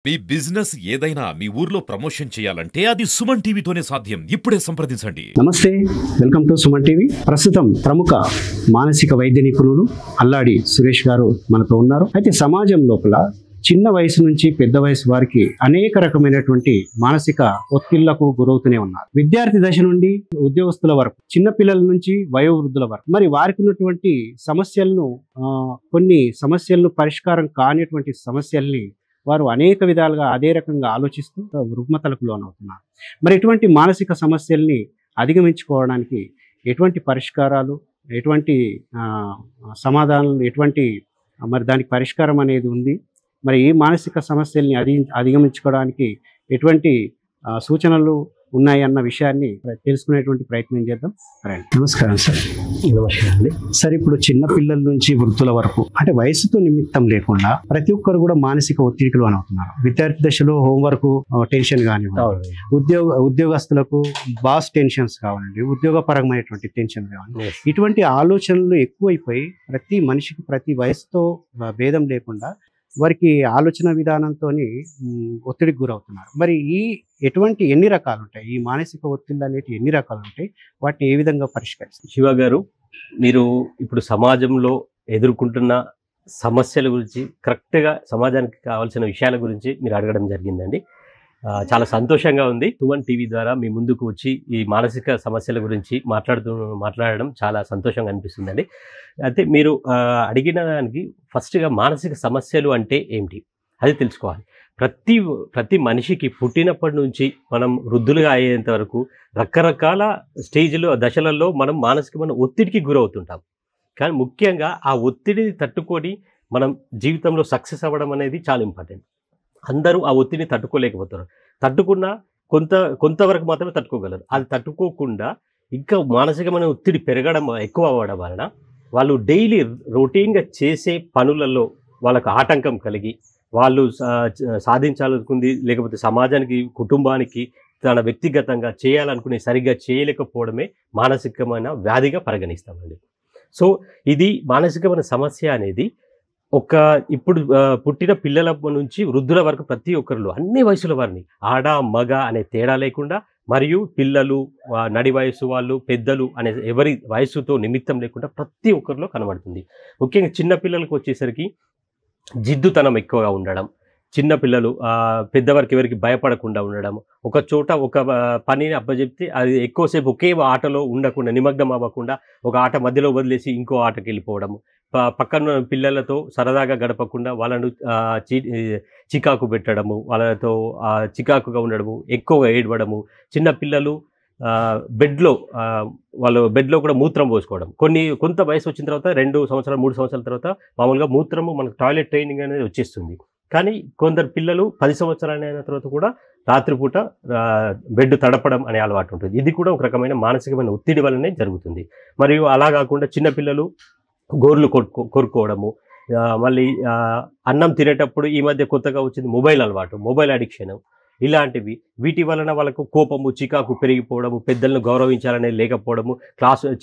మీ business ఏదైనా మీ ఊర్లో promotion చేయాలంటే అది సుమన్ టీవీతోనే సాధ్యం. ఇప్పుడే సంప్రదించండి. నమస్తే, వెల్కమ్ టు సుమన్ టీవీ. ప్రస్తుతం ప్రముఖ మానసిక వైద్య నిపుణులు అల్లాడి సురేష్ గారు మనతో ఉన్నారు. అయితే సమాజం లోపల చిన్న వయసు నుంచి పెద్ద వయసు వారికి అనేక రకమైనటువంటి మానసిక ఒత్తిళ్లకు గురవుతూనే ఉన్నారు. విద్యార్థి దశ నుండి ఉద్యోగస్తుల వరకు, చిన్న పిల్లల నుంచి వయోవృద్ధుల వరకు మరి వారికి ఉన్నటువంటి సమస్యలను కొన్ని సమస్యలను పరిష్కారం కానిటువంటి సమస్యల్ని వారు అనేక విధాలుగా అదే రకంగా ఆలోచిస్తూ రుగ్మతలకు లోనవుతున్నారు. మరి ఇటువంటి మానసిక సమస్యల్ని అధిగమించుకోవడానికి ఎటువంటి పరిష్కారాలు, ఎటువంటి సమాధానాలు, ఎటువంటి మరి దానికి పరిష్కారం అనేది ఉంది, మరి ఈ మానసిక సమస్యల్ని అధిగమించుకోవడానికి ఎటువంటి సూచనలు ఉన్నాయన్న విషయాన్ని తెలుసుకునేటువంటి ప్రయత్నం చేద్దాం. రండి. నమస్కారం సార్. నమస్కారం అండి. సార్, ఇప్పుడు చిన్న పిల్లల నుంచి వృద్ధుల వరకు అంటే వయసుతో నిమిత్తం లేకుండా ప్రతి ఒక్కరు కూడా మానసిక ఒత్తిడికి లోనవుతున్నారు. విద్యార్థి దశలో హోంవర్క్ టెన్షన్ కానివ్వండి, ఉద్యోగస్తులకు బాస్ టెన్షన్స్ కావాలండి, ఉద్యోగపరమైనటువంటి టెన్షన్ కావాలి, ఇటువంటి ఆలోచనలు ఎక్కువైపోయి ప్రతి మనిషికి ప్రతి వయసుతో భేదం లేకుండా వారికి ఆలోచన విధానంతో ఒత్తిడికి గురవుతున్నారు. మరి ఎన్ని రకాలు ఉంటాయి, ఈ మానసిక ఒత్తిళ్ళు అనేవి ఎన్ని రకాలు ఉంటాయి, వాటిని ఏ విధంగా పరిష్కరిస్తారు? శివ గారు, మీరు ఇప్పుడు సమాజంలో ఎదుర్కొంటున్న సమస్యల గురించి, కరెక్ట్గా సమాజానికి కావాల్సిన విషయాల గురించి మీరు అడగడం జరిగిందండి. చాలా సంతోషంగా ఉంది. సుమన్ టీవీ ద్వారా మీ ముందుకు వచ్చి ఈ మానసిక సమస్యల గురించి మాట్లాడడం చాలా సంతోషంగా అనిపిస్తుందండి. అయితే మీరు అడిగిన దానికి ఫస్ట్గా మానసిక సమస్యలు అంటే ఏమిటి అది తెలుసుకోవాలి. ప్రతి మనిషికి పుట్టినప్పటి నుంచి మనం వృద్ధులుగా అయ్యేంత వరకు రకరకాల దశలలో మనం మానసికమైన ఒత్తిడికి గురవుతుంటాం. కానీ ముఖ్యంగా ఆ ఒత్తిడిని తట్టుకొని మనం జీవితంలో సక్సెస్ అవ్వడం అనేది చాలా ఇంపార్టెంట్. అందరూ ఆ ఒత్తిడిని తట్టుకోలేకపోతారు. తట్టుకున్నా కొంతవరకు మాత్రమే తట్టుకోగలరు. అది తట్టుకోకుండా ఇంకా మానసికమైన ఒత్తిడి పెరగడం, ఎక్కువ అవ్వడం వలన వాళ్ళు డైలీ రొటీన్గా చేసే పనులలో వాళ్ళకు ఆటంకం కలిగి వాళ్ళు సాధించాలనుకుంది, లేకపోతే సమాజానికి, కుటుంబానికి, తన వ్యక్తిగతంగా చేయాలనుకునే సరిగ్గా చేయలేకపోవడమే మానసికమైన వ్యాధిగా పరిగణిస్తామండి. సో ఇది మానసికమైన సమస్య అనేది ఇప్పుడు పుట్టిన పిల్లల నుంచి వృద్ధుల వరకు ప్రతి ఒక్కరిలో, అన్ని వయసుల వారిని, ఆడ మగ అనే తేడా లేకుండా, మరియు పిల్లలు, నడి వయసు వాళ్ళు, పెద్దలు అనే ఎవరి వయసుతో నిమిత్తం లేకుండా ప్రతి ఒక్కరిలో కనబడుతుంది. ముఖ్యంగా చిన్న పిల్లలకు వచ్చేసరికి జిద్దుతనం ఎక్కువగా ఉండడం, చిన్నపిల్లలు పెద్దవారికి ఎవరికి భయపడకుండా ఉండడం, ఒక చోట ఒక పనిని అప్పచెప్తే అది ఎక్కువసేపు ఒకే ఆటలో ఉండకుండా, నిమగ్నం అవ్వకుండా ఒక ఆట మధ్యలో వదిలేసి ఇంకో ఆటకి వెళ్ళిపోవడము, పక్కన పిల్లలతో సరదాగా గడపకుండా వాళ్ళను చికాకు పెట్టడము, వాళ్ళతో చికాకుగా ఉండడము, ఎక్కువగా ఏడవడము, చిన్నపిల్లలు బెడ్లో కూడా మూత్రం పోసుకోవడం. కొంత వయసు వచ్చిన తర్వాత 2 సంవత్సరాలు 3 సంవత్సరాల తర్వాత మామూలుగా మూత్రము మనకు టాయిలెట్ ట్రైనింగ్ అనేది వచ్చేస్తుంది. కానీ కొందరు పిల్లలు 10 సంవత్సరాలు అయిన తర్వాత కూడా రాత్రిపూట బెడ్ తడపడం అనే అలవాటు ఉంటుంది. ఇది కూడా ఒక రకమైన మానసికమైన ఒత్తిడి వల్లనే జరుగుతుంది. మరియు అలా కాకుండా చిన్నపిల్లలు గోర్లు కొరుకోవడము, మళ్ళీ అన్నం తినేటప్పుడు ఈ మధ్య కొత్తగా వచ్చింది మొబైల్ అలవాటు, మొబైల్ అడిక్షన్, ఇలాంటివి. వీటి వలన వాళ్ళకు కోపము, చికాకు పెరిగిపోవడము, పెద్దలను గౌరవించాలనే లేకపోవడము,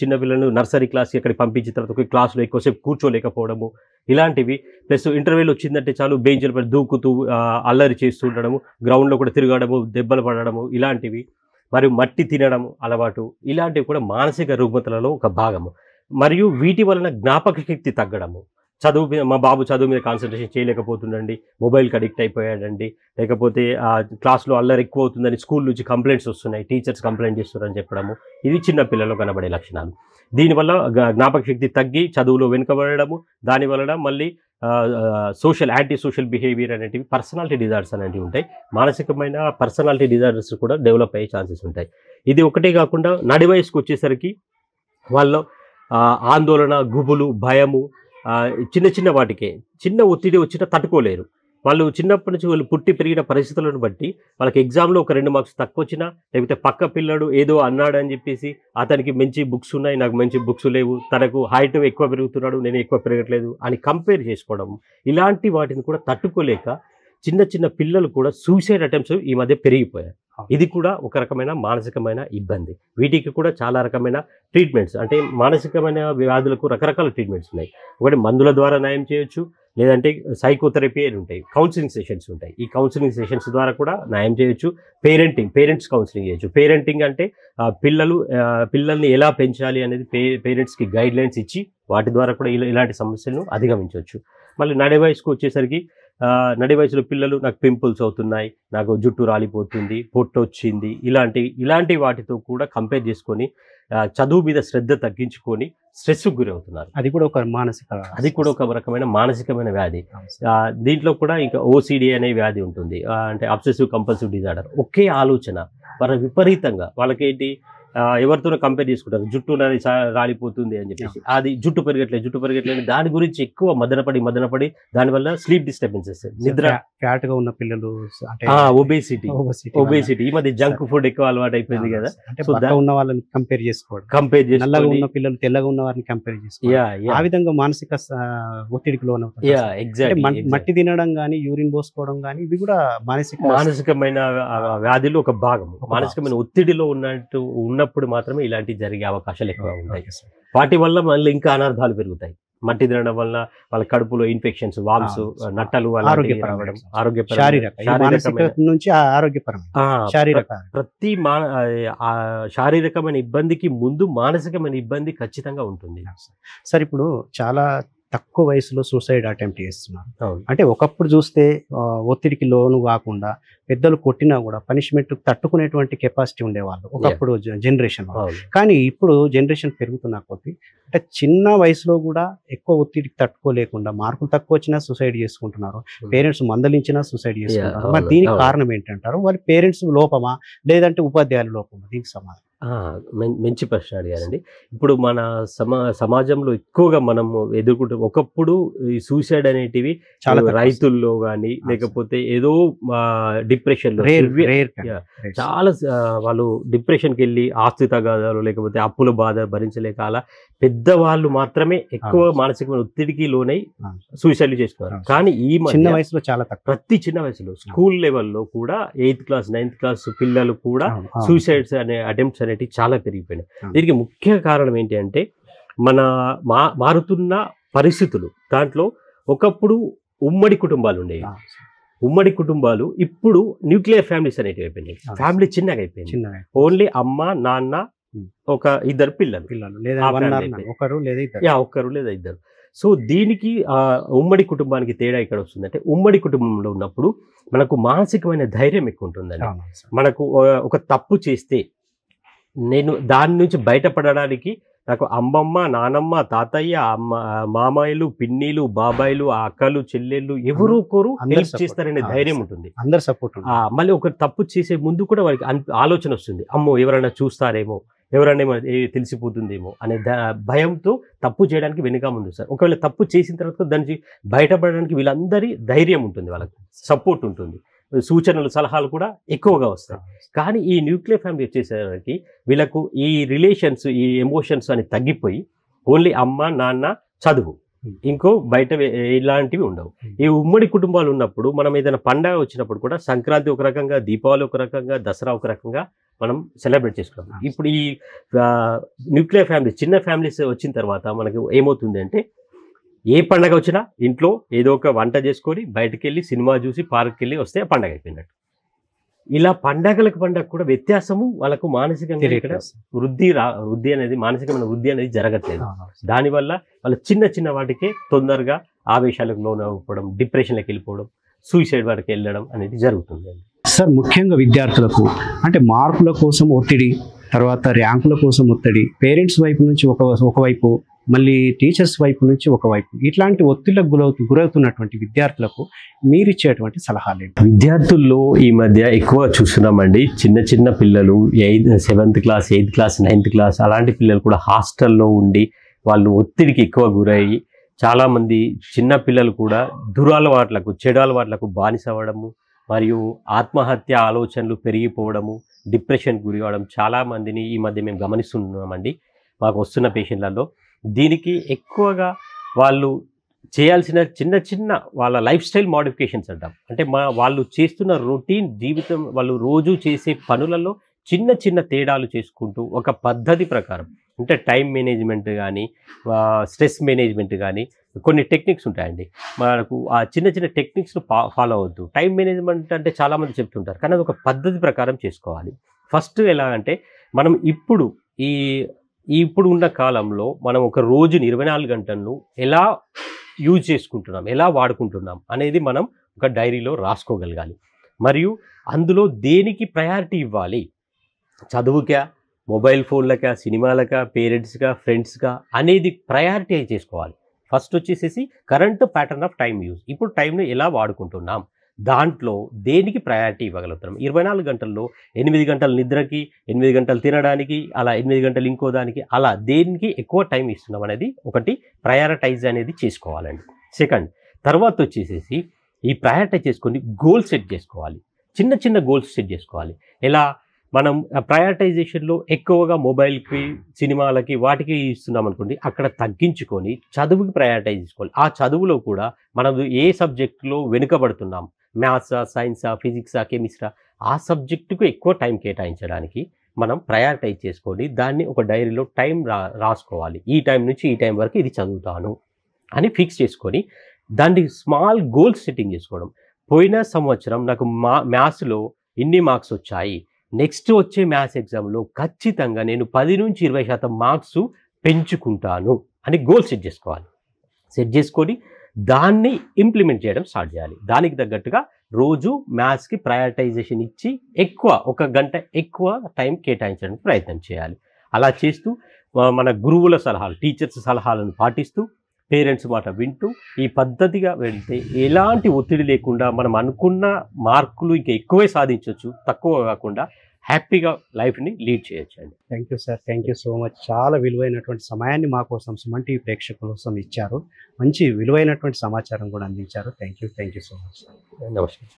చిన్నపిల్లలను నర్సరీ క్లాస్కి అక్కడికి పంపించిన తర్వాత క్లాసులో ఎక్కువసేపు కూర్చోలేకపోవడము, ఇలాంటివి. ప్లస్ ఇంటర్వ్యూలు వచ్చిందంటే చాలు బెంచ్లపై దూకుతూ అల్లరి చేస్తూ ఉండడము, గ్రౌండ్లో కూడా తిరగడము, దెబ్బలు పడడము, ఇలాంటివి. మరియు మట్టి తినడం అలవాటు, ఇలాంటివి కూడా మానసిక రుగ్మతలలో ఒక భాగము. మరియు వీటి వలన జ్ఞాపక శక్తి తగ్గడము, మా బాబు చదువు మీద కాన్సన్ట్రేషన్ చేయలేకపోతుండండి, మొబైల్కి అడిక్ట్ అయిపోయాడండి, లేకపోతే క్లాస్లో అల్లరి ఎక్కువ అవుతుందని స్కూల్ నుంచి కంప్లైంట్స్ వస్తున్నాయి, టీచర్స్ కంప్లైంట్ చేస్తున్నారని చెప్పడము, ఇది చిన్న పిల్లల్లో కనబడే లక్షణాలు. దీనివల్ల జ్ఞాపక శక్తి తగ్గి చదువులో వెనుకబడము, దానివలన మళ్ళీ యాంటీ సోషల్ బిహేవియర్ అనేటివి, పర్సనాలిటీ డిజార్డర్స్ అనేటివి ఉంటాయి. మానసికమైన పర్సనాలిటీ డిజార్డర్స్ కూడా డెవలప్ అయ్యే ఛాన్సెస్ ఉంటాయి. ఇది ఒకటే కాకుండా నడి వయసుకు వచ్చేసరికి వాళ్ళు ఆందోళన, గుబులు, భయము, చిన్న వాటికే చిన్న ఒత్తిడి వచ్చినా తట్టుకోలేరు. వాళ్ళు చిన్నప్పటి నుంచి వాళ్ళు పుట్టి పెరిగిన పరిస్థితులను బట్టి వాళ్ళకి ఎగ్జామ్లో ఒక 2 మార్క్స్ తక్కువ వచ్చినా, లేకపోతే పక్క పిల్లడు ఏదో అన్నాడని చెప్పేసి అతనికి మంచి బుక్స్ ఉన్నాయి, నాకు మంచి బుక్స్ లేవు, తనకు హైట్ ఎక్కువ పెరుగుతున్నాడు, నేను ఎక్కువ పెరగట్లేదు అని కంపేర్ చేసుకోవడం, ఇలాంటి వాటిని కూడా తట్టుకోలేక చిన్న పిల్లలు కూడా సూసైడ్ అటెంప్ట్స్ ఈ మధ్య పెరిగిపోయాయి. ఇది కూడా ఒక రకమైన మానసికమైన ఇబ్బంది. వీటికి కూడా చాలా రకమైన ట్రీట్మెంట్స్, అంటే మానసికమైన వ్యాధులకు రకరకాల ట్రీట్మెంట్స్ ఉన్నాయి. ఒకటి మందుల ద్వారా నయం చేయొచ్చు, లేదంటే సైకోథెరపీ అని ఉంటాయి, కౌన్సిలింగ్ సెషన్స్ ఉంటాయి. ఈ కౌన్సిలింగ్ సెషన్స్ ద్వారా కూడా నయం చేయొచ్చు. పేరెంట్స్ కౌన్సిలింగ్ చేయొచ్చు. పేరెంటింగ్ అంటే పిల్లల్ని ఎలా పెంచాలి అనేది పేరెంట్స్కి గైడ్ లైన్స్ ఇచ్చి వాటి ద్వారా కూడా ఇలాంటి సమస్యలను అధిగమించవచ్చు. మళ్ళీ నడి వయసుకు వచ్చేసరికి నడి వయసులో పిల్లలు నాకు పింపుల్స్ అవుతున్నాయి, నాకు జుట్టు రాలిపోతుంది, పొట్టు వచ్చింది, ఇలాంటి వాటితో కూడా కంపేర్ చేసుకొని చదువు మీద శ్రద్ధ తగ్గించుకొని స్ట్రెస్కు గురవుతున్నారు. అది కూడా ఒక రకమైన మానసికమైన వ్యాధి. దీంట్లో కూడా ఇంకా ఓసిడి అనే వ్యాధి ఉంటుంది, అంటే అబ్సెసివ్ కంపల్సివ్ డిజార్డర్. ఒకే ఆలోచన విపరీతంగా వాళ్ళకేంటి, ఎవరితోనో కంపేర్ చేసుకుంటారు, జుట్టు నాది రాలిపోతుంది అని చెప్పేసి, అది జుట్టు పెరగట్లేదు దాని గురించి ఎక్కువ మదనపడి దానివల్ల స్లీప్ డిస్టర్బెన్సెస్, నిద్ర, ఫ్యాట్ గా ఉన్న పిల్లలు, ఒబేసిటీ. ఈ మధ్య జంక్ ఫుడ్ ఎక్కువ అలవాటు అయిపోయింది కదా, ఉన్న వాళ్ళని కంపేర్ చేసుకోవడం, నల్లగా ఉన్న పిల్లలు తెల్లగా ఉన్న వారిని కంపేర్ చేసుకోవడం, ఆ విధంగా మానసిక ఒత్తిడికి లోనవుతారు. మట్టి తినడం కానీ, యూరిన్ పోసుకోవడం కానీ, ఇవి కూడా మానసికమైన వ్యాధిలో ఒక భాగం. మానసికమైన ఒత్తిడిలో ఉన్నప్పుడు మాత్రమే ఇలాంటివి జరిగే అవకాశాలు ఎక్కువ ఉంటాయి. వాటి వల్ల మళ్ళీ ఇంకా అనార్థాలు పెరుగుతాయి. మట్టి తినడం వల్ల వాళ్ళ కడుపులో ఇన్ఫెక్షన్స్, వామ్స్, నట్టలు, ప్రతి శారీరకమైన ఇబ్బందికి ముందు మానసికమైన ఇబ్బంది ఖచ్చితంగా ఉంటుంది. సార్, ఇప్పుడు చాలా తక్కువ వయసులో సూసైడ్ అటెంప్ట్ చేస్తున్నారు. అంటే ఒకప్పుడు చూస్తే ఒత్తిడికి లోను కాకుండా పెద్దలు కొట్టినా కూడా పనిష్మెంట్ తట్టుకునేటువంటి కెపాసిటీ ఉండేవాళ్ళు ఒకప్పుడు జనరేషన్. కానీ ఇప్పుడు జనరేషన్ పెరుగుతున్న కొద్దీ అంటే చిన్న వయసులో కూడా ఎక్కువ ఒత్తిడికి తట్టుకోలేకుండా మార్కులు తక్కువ వచ్చినా సూసైడ్ చేసుకుంటున్నారు. పేరెంట్స్ మందలించినా సూసైడ్ చేసుకుంటున్నారు. మరి దీనికి కారణం ఏంటంటారు? వాళ్ళ పేరెంట్స్ లోపమా, లేదంటే ఉపాధ్యాయుల లోపమా? దీనికి సమాధానం. మంచి ప్రశ్న అడిగారండి. ఇప్పుడు మన సమాజంలో ఎక్కువగా మనం ఎదుర్కొంటే, ఒకప్పుడు ఈ సూసైడ్ అనేటివి చాలా రైతుల్లో కానీ, లేకపోతే ఏదో డిప్రెషన్ లో చాలా వాళ్ళు డిప్రెషన్కి వెళ్ళి ఆస్తి తగాదాలు లేకపోతే అప్పుల బాధ భరించలేక అలా పెద్దవాళ్ళు మాత్రమే ఎక్కువ మానసికమైన ఒత్తిడికి లోనై సూసైడ్ చేసుకున్నారు. కానీ ఈ చిన్న వయసులో చాలా తక్కువ, ప్రతి చిన్న వయసులో స్కూల్ లెవెల్లో కూడా 8th క్లాస్ 9th క్లాస్ పిల్లలు కూడా సూసైడ్స్ అనే అటెంప్ట్స్ అనేవి చాలా పెరిగిపోయినాయి. దీనికి ముఖ్య కారణం ఏంటి అంటే మన మారుతున్న పరిస్థితులు. దాంట్లో ఒకప్పుడు ఉమ్మడి కుటుంబాలు ఉండేవి. ఉమ్మడి కుటుంబాలు ఇప్పుడు న్యూక్లియర్ ఫ్యామిలీస్ అనేటివి అయిపోయినాయి. ఫ్యామిలీ చిన్నగా అయిపోయింది. ఓన్లీ అమ్మ, నాన్న, ఒక ఇద్దరు పిల్లలు, ఒక్కరు లేదా ఇద్దరు. సో దీనికి ఉమ్మడి కుటుంబానికి తేడా ఇక్కడ వస్తుందంటే, ఉమ్మడి కుటుంబంలో ఉన్నప్పుడు మనకు మానసికమైన ధైర్యం ఎక్కువ ఉంటుందండి. మనకు ఒక తప్పు చేస్తే నేను దాని నుంచి బయటపడడానికి నాకు అమ్మమ్మ, నానమ్మ, తాతయ్య, మామాయిలు, పిన్నిలు, బాబాయిలు, అక్కలు, చెల్లెళ్ళు ఎవరో ఒకరు హెల్ప్ చేస్తారనే ధైర్యం ఉంటుంది, అందరు సపోర్ట్. మళ్ళీ ఒక తప్పు చేసే ముందు కూడా వారికి ఆలోచన వస్తుంది, అమ్మో ఎవరైనా చూస్తారేమో, ఎవరైనా తెలిసిపోతుందేమో అనే భయంతో తప్పు చేయడానికి వెనుక ముందు సార్. ఒకవేళ తప్పు చేసిన తర్వాత దానికి బయటపడడానికి వీళ్ళందరి ధైర్యం ఉంటుంది, వాళ్ళకి సపోర్ట్ ఉంటుంది, సూచనలు సలహాలు కూడా ఎక్కువగా వస్తాయి. కానీ ఈ న్యూక్లియర్ ఫ్యామిలీ వచ్చేసరికి వీళ్ళకు ఈ రిలేషన్స్, ఈ ఎమోషన్స్ అని తగ్గిపోయి ఓన్లీ అమ్మ, నాన్న, చదువు, ఇంకో బయట ఇలాంటివి ఉండవు. ఈ ఉమ్మడి కుటుంబాలు ఉన్నప్పుడు మనం ఏదైనా పండగ వచ్చినప్పుడు కూడా సంక్రాంతి ఒక రకంగా, దీపావళి ఒక రకంగా, దసరా ఒక రకంగా మనం సెలబ్రేట్ చేసుకుంటాం. ఇప్పుడు ఈ న్యూక్లియర్ ఫ్యామిలీ, చిన్న ఫ్యామిలీస్ వచ్చిన తర్వాత మనకు ఏమవుతుంది అంటే, ఏ పండగ వచ్చినా ఇంట్లో ఏదో ఒక వంట చేసుకొని బయటకు వెళ్ళి సినిమా చూసి పార్క్కి వెళ్ళి వస్తే పండగ అయిపోయినట్టు. ఇలా పండగ కూడా వ్యత్యాసము వాళ్ళకు మానసికంగా ఇక్కడ వృద్ధి అనేది, మానసికమైన వృద్ధి అనేది జరగట్లేదు. దానివల్ల వాళ్ళ చిన్న వాటికే తొందరగా ఆవేశాలకు లోనవ్వడం, డిప్రెషన్లోకి వెళ్ళిపోవడం, సూసైడ్ వరకు వెళ్ళడం అనేది జరుగుతుంది. సార్, ముఖ్యంగా విద్యార్థులకు అంటే మార్కుల కోసం ఒత్తిడి, తర్వాత ర్యాంకుల కోసం ఒత్తిడి, పేరెంట్స్ వైపు నుంచి ఒకవైపు, మళ్ళీ టీచర్స్ వైపు నుంచి ఒకవైపు, ఇట్లాంటి ఒత్తిళ్లకు గురవుతున్నటువంటి విద్యార్థులకు మీరు ఇచ్చేటువంటి సలహాలు ఏంటి? విద్యార్థుల్లో ఈ మధ్య ఎక్కువ చూస్తున్నామండి, చిన్న పిల్లలు 7th class, 8th class, 9th class అలాంటి పిల్లలు కూడా హాస్టల్లో ఉండి వాళ్ళు ఒత్తిడికి ఎక్కువ గురయ్యి, చాలామంది చిన్న పిల్లలు కూడా దురలవాట్లకు, చెడు అలవాట్లకు బానిస అవ్వడము, మరియు ఆత్మహత్య ఆలోచనలు పెరిగిపోవడము, డిప్రెషన్ గురి అవ్వడం చాలామందిని ఈ మధ్య మేము గమనిస్తున్నామండి మాకు వస్తున్న పేషెంట్లలో. దీనికి ఎక్కువగా వాళ్ళు చేయాల్సిన చిన్న వాళ్ళ లైఫ్ స్టైల్ మోడిఫికేషన్స్ అంటాం. అంటే వాళ్ళు చేస్తున్న రొటీన్ జీవితం, వాళ్ళు రోజు చేసే పనులలో చిన్న తేడాలు చేసుకుంటూ ఒక పద్ధతి ప్రకారం అంటే టైం మేనేజ్మెంట్ కానీ స్ట్రెస్ మేనేజ్మెంట్ కానీ కొన్ని టెక్నిక్స్ ఉంటాయండి. మనకు ఆ చిన్న చిన్న టెక్నిక్స్ను ఫాలో అవద్దు. టైం మేనేజ్మెంట్ అంటే చాలామంది చెప్తుంటారు, కానీ అది ఒక పద్ధతి ప్రకారం చేసుకోవాలి. ఫస్ట్ ఎలా అంటే మనం ఇప్పుడు ఇప్పుడు ఉన్న కాలంలో మనం ఒక రోజుని 24 గంటలను ఎలా యూజ్ చేసుకుంటున్నాం, ఎలా వాడుకుంటున్నాం అనేది మనం ఒక డైరీలో రాసుకోగలగాలి. మరియు అందులో దేనికి ప్రయారిటీ ఇవ్వాలి, చదువుకా, మొబైల్ ఫోన్లకా, సినిమాలకా, పేరెంట్స్గా, ఫ్రెండ్స్గా అనేది ప్రయారిటీ చేసుకోవాలి. ఫస్ట్ వచ్చేసేసి current pattern of time use, ఇప్పుడు టైంను ఎలా వాడుకుంటున్నాం, దాంట్లో దేనికి ప్రయారిటీ ఇవ్వగలుగుతున్నాం. 24 గంటల్లో 8 గంటల నిద్రకి, 8 గంటలు తినడానికి, అలా 8 గంటలు ఇంకో దానికి, అలా దేనికి ఎక్కువ టైం ఇస్తున్నాం అనేది ఒకటి ప్రయారిటైజ్ అనేది చేసుకోవాలండి. సెకండ్, తర్వాత వచ్చేసేసి ఈ ప్రయారిటైజ్ చేసుకొని గోల్ సెట్ చేసుకోవాలి. చిన్న చిన్న గోల్స్ సెట్ చేసుకోవాలి. ఎలా మనం ప్రయారిటైజేషన్లో ఎక్కువగా మొబైల్కి, సినిమాలకి, వాటికి ఇస్తున్నాం అనుకోండి, అక్కడ తగ్గించుకొని చదువుకి ప్రయారిటైజ్ చేసుకోవాలి. ఆ చదువులో కూడా మనం ఏ సబ్జెక్టులో వెనుకబడుతున్నాం, మ్యాథ్సా, సైన్సా, ఫిజిక్సా, కెమిస్ట్రా, ఆ సబ్జెక్టుకు ఎక్కువ టైం కేటాయించడానికి మనం ప్రయారిటైజ్ చేసుకొని దాన్ని ఒక డైరీలో టైం రాసుకోవాలి. ఈ టైం నుంచి ఈ టైం వరకు ఇది చదువుతాను అని ఫిక్స్ చేసుకొని దాన్ని స్మాల్ గోల్స్ సెట్టింగ్ చేసుకోవడం. పోయిన సంవత్సరం నాకు మ్యాథ్స్లో ఇన్ని మార్క్స్ వచ్చాయి, నెక్స్ట్ వచ్చే మ్యాథ్స్ ఎగ్జామ్లో ఖచ్చితంగా నేను 10 నుంచి 20% మార్క్స్ పెంచుకుంటాను అని గోల్ సెట్ చేసుకోవాలి. సెట్ చేసుకొని దాన్ని ఇంప్లిమెంట్ చేయడం స్టార్ట్ చేయాలి. దానికి తగ్గట్టుగా రోజు మ్యాథ్స్కి ప్రయారిటైజేషన్ ఇచ్చి ఒక గంట ఎక్కువ టైం కేటాయించడానికి ప్రయత్నం చేయాలి. అలా చేస్తూ మన గురువుల సలహాలు, టీచర్స్ సలహాలను పాటిస్తూ, పేరెంట్స్ మాట వింటూ ఈ పద్ధతిగా వెళ్తే ఎలాంటి ఒత్తిడి లేకుండా మనం అనుకున్న మార్కులు ఇంకా ఎక్కువే సాధించవచ్చు, తక్కువ కాకుండా హ్యాపీగా లైఫ్ని లీడ్ చేయొచ్చు అండి. Thank you sir, thank you so much. చాలా విలువైనటువంటి సమయాన్ని మా కోసం, సుమన్ టీవీ ప్రేక్షకుల కోసం ఇచ్చారు. మంచి విలువైనటువంటి సమాచారం కూడా అందించారు. Thank you so much. నమస్కారం.